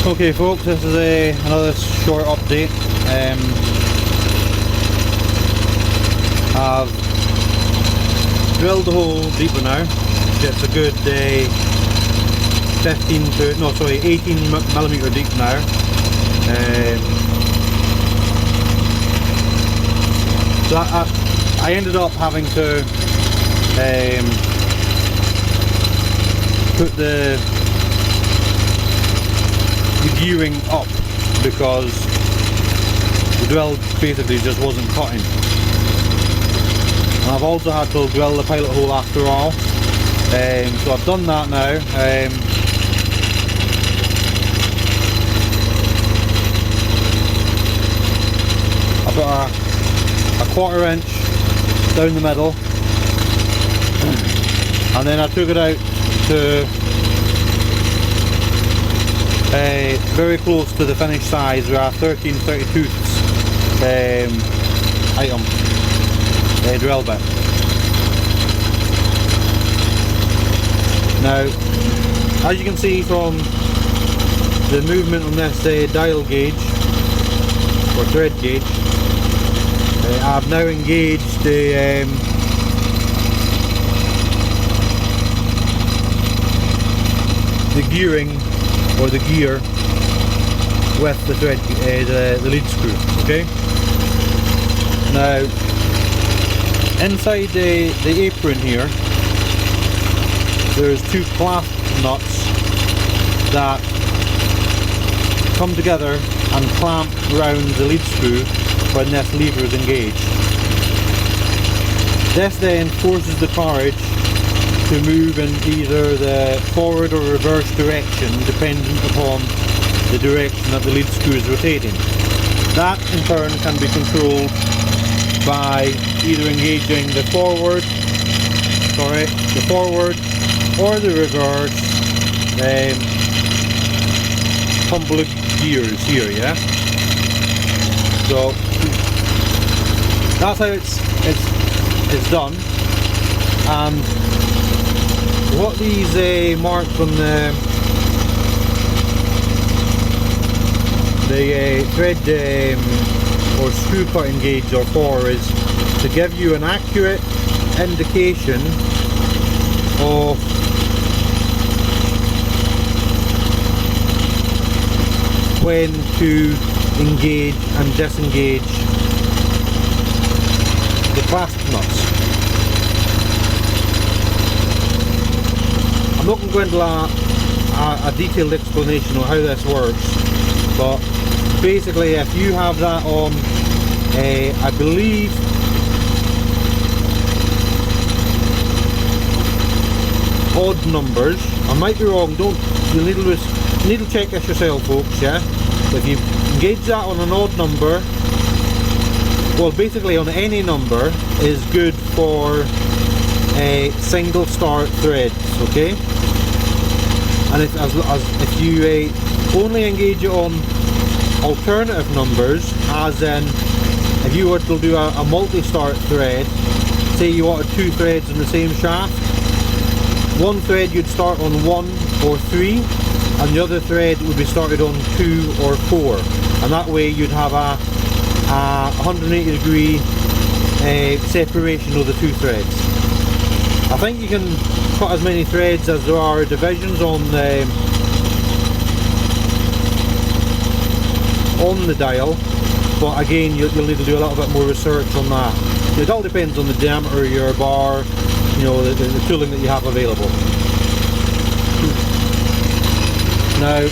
Okay folks, this is another short update. I've drilled the hole deeper now. It's a good 18mm deep now. So I ended up having to put the gearing up because the drill basically just wasn't cutting. And I've also had to drill the pilot hole after all. So I've done that now. I put a 1/4 inch down the middle, and then I took it out to very close to the finished size with a 13/32 item drill bit. Now, as you can see from the movement on this dial gauge or thread gauge, I've now engaged the gearing or the gear with the thread, the lead screw. Okay. Now, inside the apron here, there's two clasp nuts that come together and clamp around the lead screw when this lever is engaged. This then forces the carriage to move in either the forward or reverse direction dependent upon the direction that the lead screw is rotating. That in turn can be controlled by either engaging the forward or the reverse tumble gears here, yeah? So that's how it's done. And what these marks on the thread or screw cutting gauge are for is to give you an accurate indication of when to engage and disengage the clasp nuts. I'm not going to go into a detailed explanation of how this works, but basically if you have that on, I believe odd numbers, I might be wrong, you'll need to check this yourself folks, yeah? If you engage that on an odd number, well basically on any number is good for a single start threads, okay? And if you only engage it on alternative numbers, as in if you were to do a multi-start thread, say you wanted two threads in the same shaft, one thread you'd start on 1 or 3 and the other thread would be started on 2 or 4, and that way you'd have a 180 degree separation of the two threads. I think you can cut as many threads as there are divisions on the dial, but again you'll need to do a little bit more research on that. It all depends on the diameter of your bar, you know, the tooling that you have available. Now,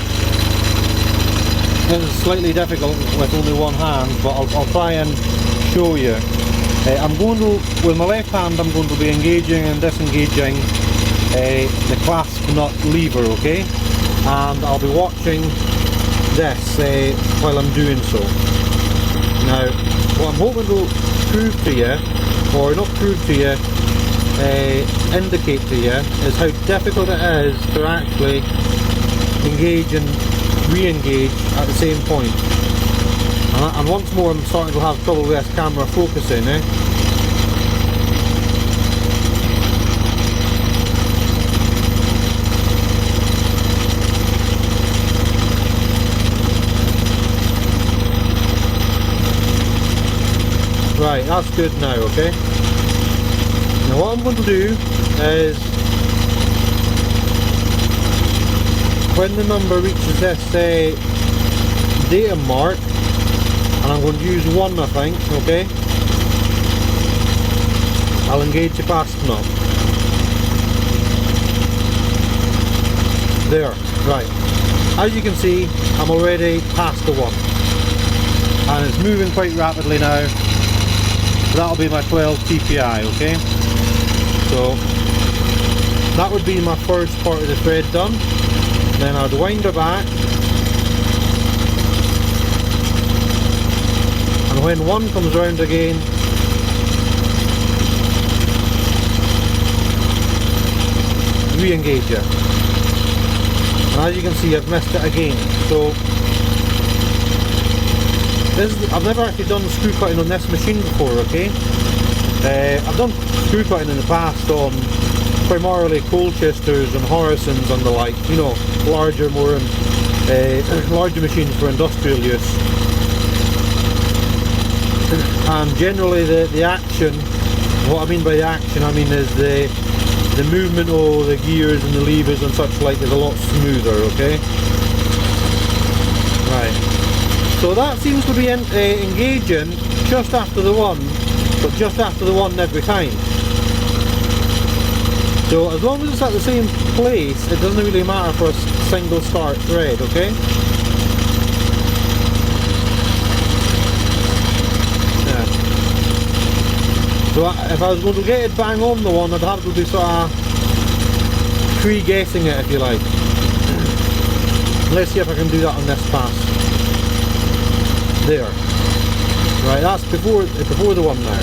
this is slightly difficult with only one hand, but I'll try and show you. I'm going to, with my left hand, I'm going to be engaging and disengaging the clasp nut lever, okay? And I'll be watching this while I'm doing so. Now, what I'm hoping to prove to you, or not prove to you, indicate to you, is how difficult it is to actually engage and re-engage at the same point. And once more I'm starting to have trouble with this camera focusing, Right, that's good now, okay? Now what I'm going to do is, when the number reaches this data mark, and I'm going to use 1 I think, okay? I'll engage the fasten up. There, right. As you can see, I'm already past the 1. And it's moving quite rapidly now. That'll be my 12 TPI, okay? So, that would be my first part of the thread done. Then I'd wind her back. And when 1 comes round again, re-engage it. And as you can see, I've missed it again. So I've never actually done screw cutting on this machine before, okay? I've done screw cutting in the past on primarily Colchesters and Horisons and the like, you know, larger machines for industrial use. And generally the action, what I mean by the action, I mean is the movement of the gears and the levers and such like is a lot smoother, okay? Right. So that seems to be engaging just after the 1, but just after the 1 every time. So as long as it's at the same place, it doesn't really matter for a single start thread, okay? Yeah. So if I was going to get it bang on the 1, I'd have to be sort of pre-guessing it, if you like. Let's see if I can do that on this pass. There. Right, that's before the 1 now.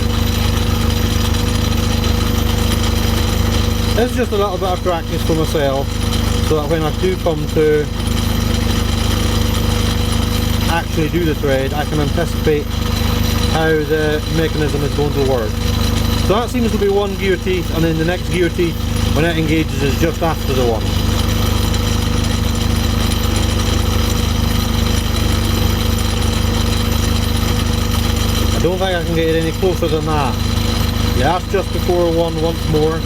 This is just a little bit of practice for myself, so that when I do come to actually do the thread, I can anticipate how the mechanism is going to work. So that seems to be 1 gear teeth, and then the next gear teeth, when it engages, is just after the 1. I don't think I can get it any closer than that. Yeah, that's just before 1 once more.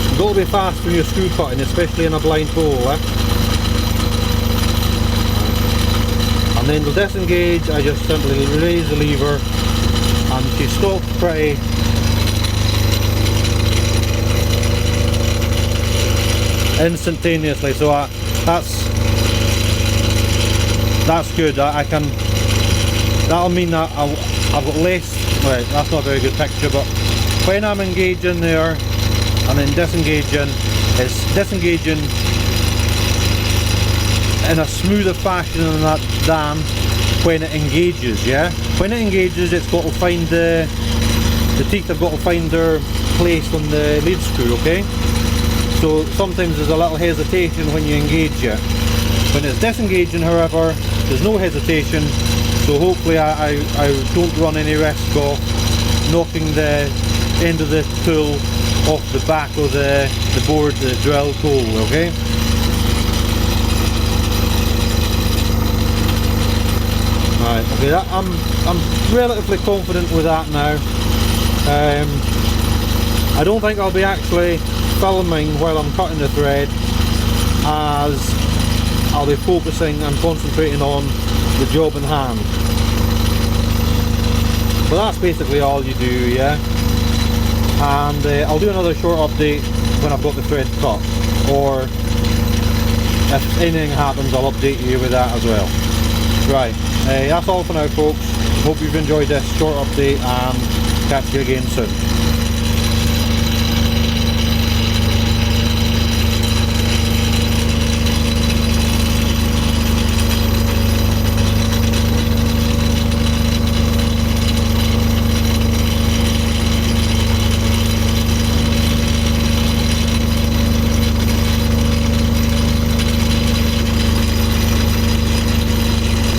You've got to be fast when you're screw cutting, especially in a blind hole, eh? And then to disengage, I just simply raise the lever and she stops pretty instantaneously. So that's good. I can. That'll mean that I've got less. Right, that's not a very good picture, but when I'm engaging there and then disengaging, it's disengaging in a smoother fashion than when it engages. Yeah, when it engages, it's got to find the teeth have got to find their place on the lead screw. Okay. So sometimes there's a little hesitation when you engage it. When it's disengaging, however, there's no hesitation, so hopefully I don't run any risk of knocking the end of the tool off the back of the board, the drill hole, okay? Right, okay, I'm relatively confident with that now. I don't think I'll be actually filming while I'm cutting the thread, as I'll be focusing and concentrating on the job in hand. But that's basically all you do, yeah? And I'll do another short update when I've got the thread cut, or if anything happens I'll update you with that as well. Right, that's all for now folks. Hope you've enjoyed this short update and catch you again soon.